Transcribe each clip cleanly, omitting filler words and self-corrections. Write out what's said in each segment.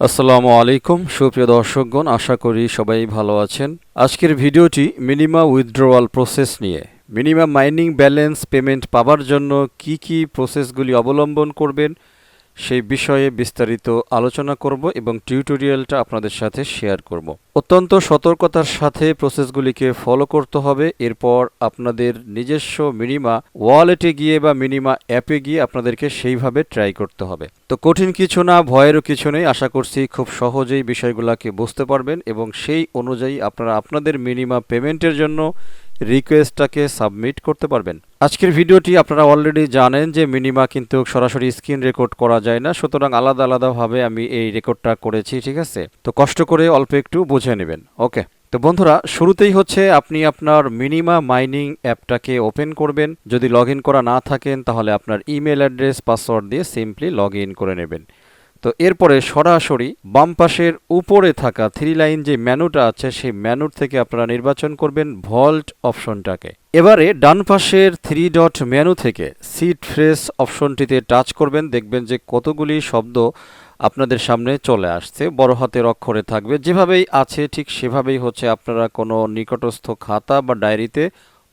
আসসালামু আলাইকুম সুপ্রিয় দর্শকগণ, আশা করি সবাই ভালো আছেন। আজকের ভিডিওটি মিনিমা উইথড্রওয়াল প্রসেস নিয়ে। মিনিমাম মাইনিং ব্যালেন্স পেমেন্ট পাওয়ার জন্য কি প্রসেসগুলি অবলম্বন করবেন সেই বিষয়ে বিস্তারিত আলোচনা করব এবং টিউটোরিয়ালটা আপনাদের সাথে শেয়ার করব। অত্যন্ত সতর্কতার সাথে প্রসেসগুলিকে ফলো করতে হবে। এরপর আপনাদের নিজস্ব মিনিমা ওয়ালেটে গিয়ে বা মিনিমা অ্যাপে গিয়ে আপনাদেরকে সেইভাবে ট্রাই করতে হবে। তো কঠিন কিছু না, ভয়েরও কিছু নেই। আশা করছি খুব সহজেই বিষয়গুলোকে বুঝতে পারবেন এবং সেই অনুযায়ী আপনারা আপনাদের মিনিমা পেমেন্টের জন্য রিকোয়েস্টটাকে সাবমিট করতে পারবেন। আজকের ভিডিওটি আপনারা অলরেডি জানেন যে মিনিমা কিন্তু সরাসরি স্ক্রিন রেকর্ড করা যায় না, সুতরাং আলাদাভাবে আমি এই রেকর্ডটা করেছি, ঠিক আছে? তো কষ্ট করে অল্প একটু বুঝে নেবেন। ওকে, তো বন্ধুরা, শুরুতেই হচ্ছে আপনি আপনার মিনিমা মাইনিং অ্যাপটাকে ওপেন করবেন। যদি লগ ইন করা না থাকেন তাহলে আপনার ইমেল অ্যাড্রেস পাসওয়ার্ড দিয়ে সিম্পলি লগ ইন করে নেবেন। তো এরপরে সরাসরি বাম পাশের উপরে থাকা 3 লাইন যে মেনুটা আছে সেই মেনুর থেকে আপনারা নির্বাচন করবেন ভল্ট অপশনটাকে। এবারে ডান পাশের 3 ডট মেনু থেকে সিট ফ্রেশ অপশনটিতে টাচ করবেন। দেখবেন যে কতগুলি শব্দ আপনাদের সামনে চলে আসছে, বড় হাতের অক্ষরে থাকবে। যেভাবেই আছে ঠিক সেভাবেই হচ্ছে আপনারা কোনো নিকটস্থ খাতা বা ডায়েরিতে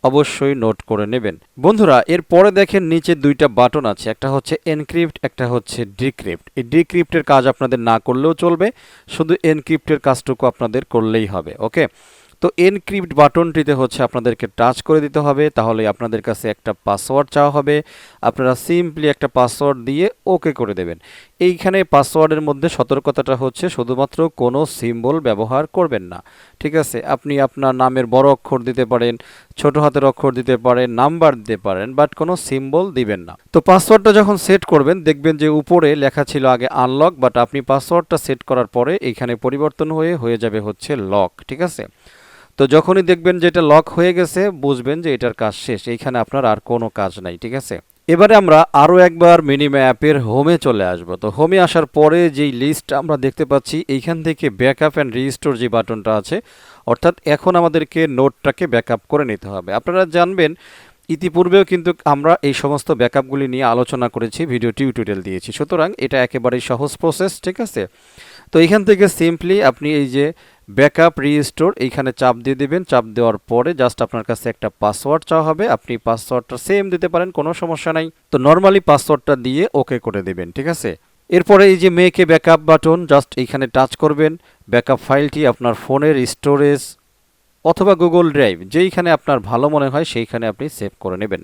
অবশ্যই নোট করে নেবেন। বন্ধুরা, এরপরে দেখেন নিচে দুইটা বাটন আছে, একটা হচ্ছে এনক্রিপ্ট, একটা হচ্ছে ডিক্রিপ্ট। এই ডিক্রিপ্টের কাজ আপনাদের না করলেও চলবে, শুধু এনক্রিপ্টের কাজটুকু আপনাদের করলেই হবে। ওকে, তো এনক্রিপ্ট বাটনটিতে হচ্ছে আপনাদেরকে টাচ করে দিতে হবে, তাহলে আপনাদের কাছে একটা পাসওয়ার্ড চাওয়া হবে। আপনারা সিম্পলি একটা পাসওয়ার্ড দিয়ে ওকে করে দেবেন। এইখানে পাসওয়ার্ডের মধ্যে সতর্কতাটা হচ্ছে শুধুমাত্র কোনো সিম্বল ব্যবহার করবেন না, ঠিক আছে? আপনি আপনার নামের বড় অক্ষর দিতে পারেন, ছোট হাতের অক্ষর দিতে পারেন, নাম্বার দিতে পারেন, বাট কোনো সিম্বল দিবেন না। তো পাসওয়ার্ডটা যখন সেট করবেন দেখবেন যে উপরে লেখা ছিল আগে আনলক, বাট আপনি পাসওয়ার্ডটা সেট করার পরে এইখানে পরিবর্তন হয়ে যাবে হচ্ছে লক, ঠিক আছে? তো যখনই দেখবেন যে এটা লক হয়ে গেছে বুঝবেন যে এটার কাজ শেষ, এইখানে আপনার আর কোনো কাজ নাই, ঠিক আছে? এবারে আমরা আরও একবার মিনিমা অ্যাপের হোমে চলে আসব। তো হোমে আসার পরে যেই লিস্ট আমরা দেখতে পাচ্ছি এইখান থেকে ব্যাকআপ অ্যান্ড রিস্টোর যে বাটনটা আছে, অর্থাৎ এখন আমাদেরকে নোটটাকে ব্যাকআপ করে নিতে হবে। আপনারা জানবেন ইতিপূর্বেও কিন্তু আমরা এই সমস্ত ব্যাকআপগুলি নিয়ে আলোচনা করেছি, ভিডিও টিউটোরিয়াল দিয়েছি, সুতরাং এটা একেবারেই সহজ প্রসেস, ঠিক আছে? তো এইখান থেকে সিম্পলি আপনি এই যে ব্যাকআপ রিস্টোর এইখানে চাপ দিয়ে দেবেন। চাপ দেওয়ার পরে জাস্ট আপনার কাছে একটা পাসওয়ার্ড চাওয়া হবে, আপনি পাসওয়ার্ডটা সেম দিতে পারেন, কোনো সমস্যা নাই। তো নর্মালি পাসওয়ার্ডটা দিয়ে ওকে করে দেবেন, ঠিক আছে? এরপরে এই যে make a backup button, just এইখানে টাচ করবেন। ব্যাকআপ ফাইলটি আপনার ফোনের স্টোরেজ অথবা গুগল ড্রাইভ যেইখানে আপনার ভালো মনে হয় সেইখানে আপনি সেভ করে নেবেন।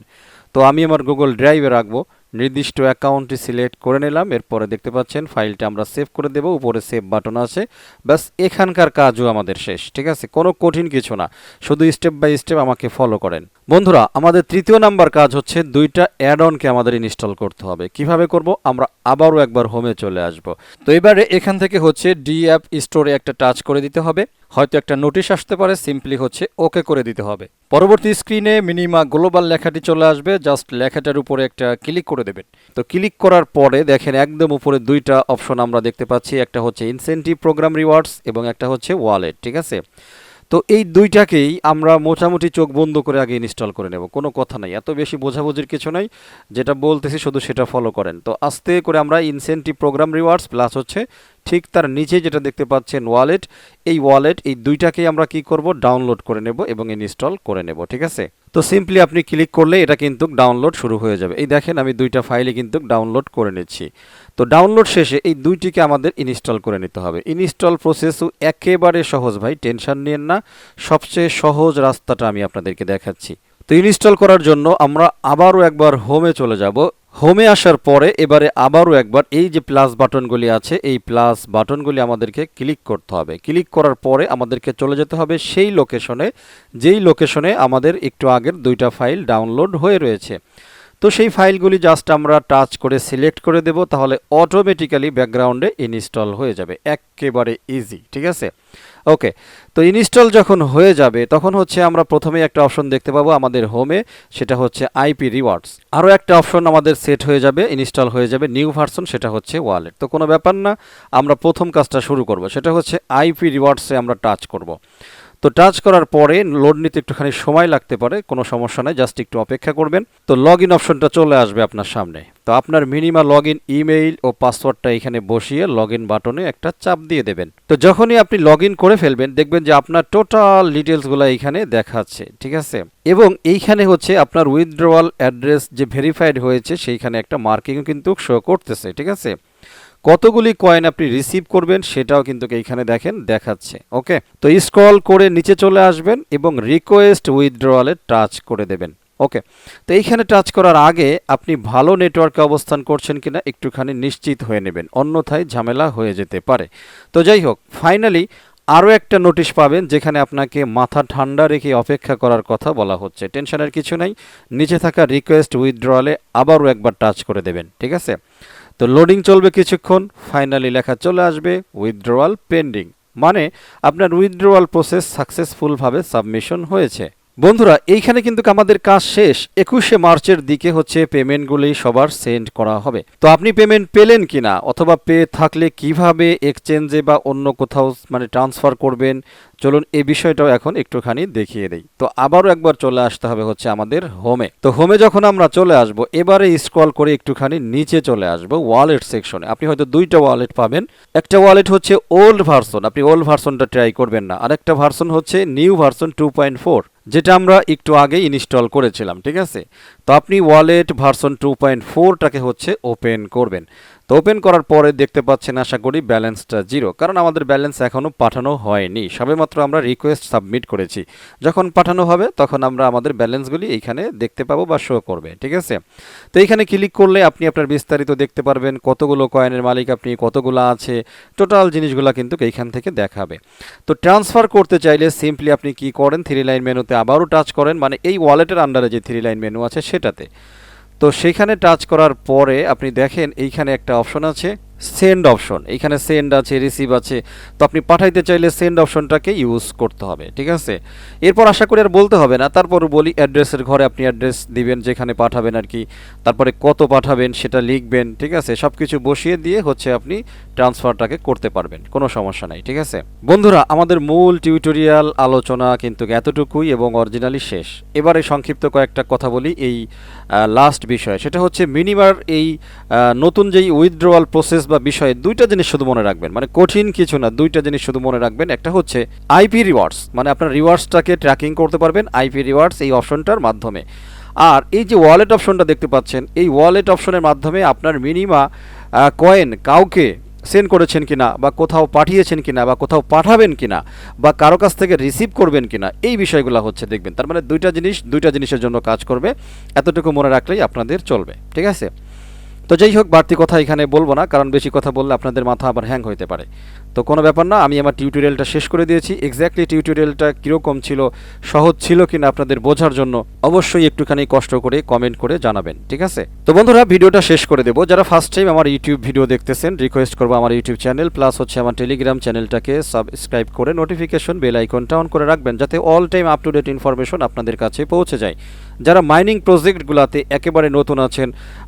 তো আমি আমার গুগল ড্রাইভে রাখবো, নির্দিষ্ট অ্যাকাউন্টটি সিলেক্ট করে নিলাম। এরপরে দেখতে পাচ্ছেন ফাইলটা আমরা সেভ করে দেব, উপরে সেভ বাটন আছে। ব্যাস এখানকার কাজও আমাদের শেষ, ঠিক আছে? কোনো কঠিন কিছু না, শুধু স্টেপ বাই স্টেপ আমাকে ফলো করেন। বন্ধুরা, আমাদের তৃতীয় নাম্বার কাজ হচ্ছে দুইটা অ্যাড অনকে আমাদের ইনস্টল করতে হবে। কিভাবে করব? আমরা আবারও একবার হোমে চলে আসব। তো এবারে এখান থেকে হচ্ছে ডি অ্যাপ স্টোরে একটা টাচ করে দিতে হবে, হয়তো একটা নোটিশ আসতে পারে, সিম্পলি হচ্ছে ওকে করে দিতে হবে। পরবর্তী স্ক্রিনে মিনিমা গ্লোবাল লেখাটি চলে আসবে, জাস্ট লেখাটার উপরে একটা ক্লিক করে দেবেন। তো ক্লিক করার পরে দেখেন একদম উপরে দুইটা অপশন আমরা দেখতে পাচ্ছি, একটা হচ্ছে ইনসেন্টিভ প্রোগ্রাম রিওয়ার্ডস এবং একটা হচ্ছে ওয়ালেট, ঠিক আছে? তো এই দুইটাকেই আমরা মোটামুটি চোখ বন্ধ করে আগে ইনস্টল করে নেব, কোনো কথা নাই, এত বেশি বোঝাবুঝির কিছু নাই, যেটা বলতেছি শুধু সেটা ফলো করেন। তো আস্তে করে আমরা ইনসেন্টিভ প্রোগ্রাম রিওয়ার্ডস প্লাস হচ্ছে ঠিক তার নিচে যেটা দেখতে পাচ্ছেন ওয়ালেট, এই দুইটাকেই আমরা কি করব? ডাউনলোড করে নেব এবং ইনস্টল করে নেব, ঠিক আছে? তো সিম্পলি আপনি ক্লিক করলে এটা কিন্তু ডাউনলোড শুরু হয়ে যাবে। এই দেখেন আমি দুইটা ফাইলে কিন্তু ডাউনলোড করে নিচ্ছি। তো ডাউনলোড শেষে এই দুইটিকে আমাদের ইনস্টল করে নিতে হবে। ইনস্টল প্রসেসও একেবারে সহজ ভাই, টেনশন নিয়েন না, সবচেয়ে সহজ রাস্তাটা আমি আপনাদেরকে দেখাচ্ছি। তো ইনস্টল করার জন্য আমরা আবারও একবার হোমে চলে যাব। হোমে আসার পরে এবারে আবারও একবার এই যে প্লাস বাটনগুলি আছে এই প্লাস বাটনগুলি আমাদেরকে ক্লিক করতে হবে। ক্লিক করার পরে আমাদেরকে চলে যেতে হবে সেই লোকেশনে যেই লোকেশনে আমাদের একটু আগের দুইটা ফাইল ডাউনলোড হয়ে রয়েছে। তো সেই ফাইলগুলি জাস্ট আমরা টাচ করে সিলেক্ট করে দেব, তাহলে অটোমেটিক্যালি ব্যাকগ্রাউন্ডে ইনস্টল হয়ে যাবে, একেবারে ইজি, ঠিক আছে? ওকে, তো ইনস্টল যখন হয়ে যাবে তখন হচ্ছে আমরা প্রথমে একটা অপশন দেখতে পাবো আমাদের হোমে, সেটা হচ্ছে আইপি রিওয়ার্ডস। আরও একটা অপশন আমাদের সেট হয়ে যাবে, ইনস্টল হয়ে যাবে নিউ ভার্সন, সেটা হচ্ছে ওয়ালেট। তো কোনো ব্যাপার না, আমরা প্রথম কাজটা শুরু করব, সেটা হচ্ছে আইপি রিওয়ার্ডসে আমরা টাচ করব। তো টাচ করার পরে লোড নিতে একটুখানি সময় লাগতে পারে, কোনো সমস্যা নাই, জাস্ট একটু অপেক্ষা করবেন। তো লগ ইন অপশনটা চলে আসবে আপনার সামনে। তো আপনার মিনিমা লগ ইন ইমেইল ও পাসওয়ার্ডটা এখানে বসিয়ে লগ ইন বাটনে একটা চাপ দিয়ে দেবেন। তো যখনই আপনি লগ ইন করে ফেলবেন দেখবেন যে আপনার টোটাল ডিটেলসগুলো এইখানে দেখাচ্ছে, ঠিক আছে। এবং এইখানে হচ্ছে আপনার উইথড্রওয়াল অ্যাড্রেস যে ভেরিফাইড হয়েছে সেইখানে একটা মার্কিংও কিন্তু শো করতেছে, ঠিক আছে। কতগুলি কয়েন আপনি রিসিভ করবেন সেটাও কিন্তু এইখানে দেখেন দেখাচ্ছে। ওকে, তো স্ক্রল করে নিচে চলে আসবেন এবং রিকোয়েস্ট উইথড্রওয়ালে টাচ করে দেবেন। ওকে, তো এইখানে টাচ করার আগে আপনি ভালো নেটওয়ার্কে অবস্থান করছেন কিনা একটুখানি নিশ্চিত হয়ে নেবেন, অন্যথায় ঝামেলা হয়ে যেতে পারে। তো যাই হোক, ফাইনালি আরও একটা নোটিশ পাবেন যেখানে আপনাকে মাথা ঠান্ডা রেখে অপেক্ষা করার কথা বলা হচ্ছে। টেনশনের কিছু নাই, নিচে থাকা রিকোয়েস্ট উইথড্রওয়ালে আবারও একবার টাচ করে দেবেন, ঠিক আছে। তো লোডিং চলবে কিছুক্ষণ, ফাইনালি লেখা চলে আসবে উইথড্রওয়াল পেন্ডিং, মানে আপনার উইথড্রওয়াল প্রসেস সাকসেসফুলভাবে সাবমিশন হয়েছে। বন্ধুরা, এইখানে কিন্তু আমাদের কাজ শেষ। 21শে মার্চের দিকে হচ্ছে পেমেন্টগুলি সবার সেন্ড করা হবে। তো আপনি পেমেন্ট পেলেন কিনা অথবা পেয়ে থাকলে কিভাবে এক্সচেঞ্জে বা অন্য কোথাও মানে ট্রান্সফার করবেন, চলুন এই বিষয়টাও এখন একটুখানি দেখিয়ে দেই। তো আবারও একবার চলে আসতে হবে হচ্ছে আমাদের হোমে। তো হোমে যখন আমরা চলে আসব, এবারে স্ক্রল করে একটুখানি নিচে চলে আসব ওয়ালেট সেকশনে। আপনি হয়তো দুইটা ওয়ালেট পাবেন। একটা ওয়ালেট হচ্ছে ওল্ড ভার্সন, আপনি ওল্ড ভার্সনটা ট্রাই করবেন না। আর একটা ভার্সন হচ্ছে নিউ ভার্সন 2.4, যেটা আমরা একটু আগেই ইনস্টল করেছিলাম, ঠিক আছে। তো আপনি ওয়ালেট ভার্সন 2.4টাকে হচ্ছে ওপেন করবেন। তো ওপেন করার পরে দেখতে পাচ্ছেন আশা করি ব্যালেন্সটা জিরো, কারণ আমাদের ব্যালেন্স এখনও পাঠানো হয়নি, সবেমাত্র আমরা রিকোয়েস্ট সাবমিট করেছি। যখন পাঠানো হবে তখন আমরা আমাদের ব্যালেন্সগুলি এইখানে দেখতে পাবো বা শো করবে, ঠিক আছে। তো এইখানে ক্লিক করলে আপনি আপনার বিস্তারিত দেখতে পারবেন, কতগুলো কয়েনের মালিক আপনি, কতগুলো আছে, টোটাল জিনিসগুলো কিন্তু এইখান থেকে দেখাবে। তো ট্রান্সফার করতে চাইলে সিম্পলি আপনি কি করেন, 3 লাইন মেনুতে আবারও টাচ করেন, মানে এই ওয়ালেটের আন্ডারে যে 3 লাইন মেনু আছে সেটাতে। তো সেখানে টাচ করার পরে আপনি দেখেন এইখানে একটা অপশন আছে সেন্ড অপশন, এইখানে সেন্ড আছে, রিসিভ আছে। তো আপনি পাঠাইতে চাইলে সেন্ড অপশনটাকে ইউজ করতে হবে, ঠিক আছে। এরপর আশা করি আর বলতে হবে না, তারপর বলি অ্যাড্রেসের ঘরে আপনি অ্যাড্রেস দিবেন যেখানে পাঠাবেন আর কি, তারপরে কত পাঠাবেন সেটা লিখবেন, ঠিক আছে। সব কিছু বসিয়ে দিয়ে হচ্ছে আপনি ট্রান্সফারটাকে করতে পারবেন, কোনো সমস্যা নাই, ঠিক আছে। বন্ধুরা, আমাদের মূল টিউটোরিয়াল আলোচনা কিন্তু এতটুকুই এবং অরিজিনালি শেষ। এবারে সংক্ষিপ্ত কয়েকটা কথা বলি এই লাস্ট বিষয়, সেটা হচ্ছে মিনিমার এই নতুন যেই উইথড্রওয়াল প্রসেস বা বিষয়ে দুইটা জিনিস শুধু মনে রাখবেন, মানে কঠিন কিছু না, দুইটা জিনিস শুধু মনে রাখবেন। একটা হচ্ছে আইপি রিওয়ার্ডস, মানে আপনার রিওয়ার্ডসটাকে ট্র্যাকিং করতে পারবেন আইপি রিওয়ার্ডস এই অপশনটার মাধ্যমে। আর এই যে ওয়ালেট অপশনটা দেখতে পাচ্ছেন, এই ওয়ালেট অপশনের মাধ্যমে আপনার মিনিমা কয়েন কাউকে সেন্ড করেছেন কিনা বা কোথাও পাঠিয়েছেন কিনা বা কোথাও পাঠাবেন কিনা বা কারো কাছ থেকে রিসিভ করবেন কিনা, এই বিষয়গুলো হচ্ছে দেখবেন। তার মানে দুইটা জিনিসের জন্য কাজ করবে, এতটুকু মনে রাখলেই আপনাদের চলবে, ঠিক আছে। তো যাই হোক, বাড়তি কথা এখানে বলবো না, কারণ বেশি কথা বললে আপনাদের মাথা আবার হ্যাং হইতে পারে। তো কোনো ব্যাপার না, আমি আমার টিউটোরিয়ালটা শেষ করে দিয়েছি। এক্স্যাক্টলি টিউটোরিয়ালটা কীরকম ছিল, সহজ ছিল কিনা আপনাদের বোঝার জন্য অবশ্যই একটুখানি কষ্ট করে কমেন্ট করে জানাবেন, ঠিক আছে। তো বন্ধুরা, ভিডিওটা শেষ করে দেবো। যারা ফার্স্ট টাইম আমার ইউটিউব ভিডিও দেখতেছেন, রিকোয়েস্ট করবো আমার ইউটিউব চ্যানেল প্লাস হচ্ছে আমার টেলিগ্রাম চ্যানেলটাকে সাবস্ক্রাইব করে নোটিফিকেশন বেল আইকনটা অন করে রাখবেন, যাতে all time up to date information আপনাদের কাছে পৌঁছে যায়। যারা মাইনিং প্রজেক্টগুলোতে একেবারে নতুন আছেন,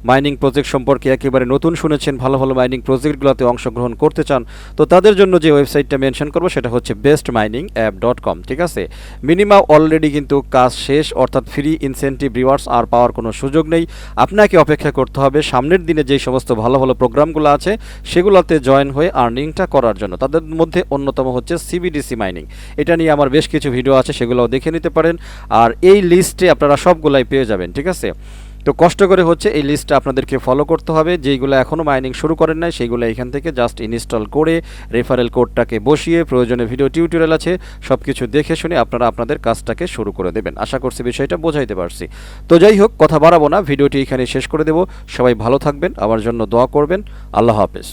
মাইনিং প্রজেক্ট সম্পর্কে একেবারে নতুন শুনেছেন, ভালো ভালো মাইনিং প্রজেক্টগুলোতে অংশগ্রহণ করতে চান, তো তাদের জন্য যে ওয়েবসাইটটা মেনশন করবো সেটা হচ্ছে bestminingapp.com, ঠিক আছে। মিনিমা অলরেডি কিন্তু কাজ শেষ, অর্থাৎ ফ্রি ইনসেন্টিভ রিওয়ার্ডস আর পাওয়ার কোনো সুযোগ নেই। আপনাকে অপেক্ষা করতে হবে সামনের দিনে যেই সমস্ত ভালো ভালো প্রোগ্রামগুলো আছে সেগুলোতে জয়েন হয়ে আর্নিংটা করার জন্য। তাদের মধ্যে অন্যতম হচ্ছে সিবিডিসি মাইনিং, এটা নিয়ে আমার বেশ কিছু ভিডিও আছে, সেগুলোও দেখে নিতে পারেন। আর এই লিস্টে আপনারা সবগুলাই পেয়ে যাবেন, ঠিক আছে। তো কষ্ট করে হচ্ছে এই লিস্টটা আপনাদেরকে ফলো করতে হবে। যেইগুলো এখনও মাইনিং শুরু করেন নাই সেইগুলো এখান থেকে জাস্ট ইনস্টল করে রেফারেল কোডটাকে বসিয়ে প্রয়োজনে ভিডিও টিউটোরিয়াল আছে সব কিছু দেখে শুনে আপনারা আপনাদের কাজটাকে শুরু করে দেবেন। আশা করছি বিষয়টা বোঝাইতে পারছি। তো যাই হোক, কথা বাড়াবো না, ভিডিওটি এখানে শেষ করে দেব। সবাই ভালো থাকবেন, আমার জন্য দোয়া করবেন। আল্লাহ হাফেজ।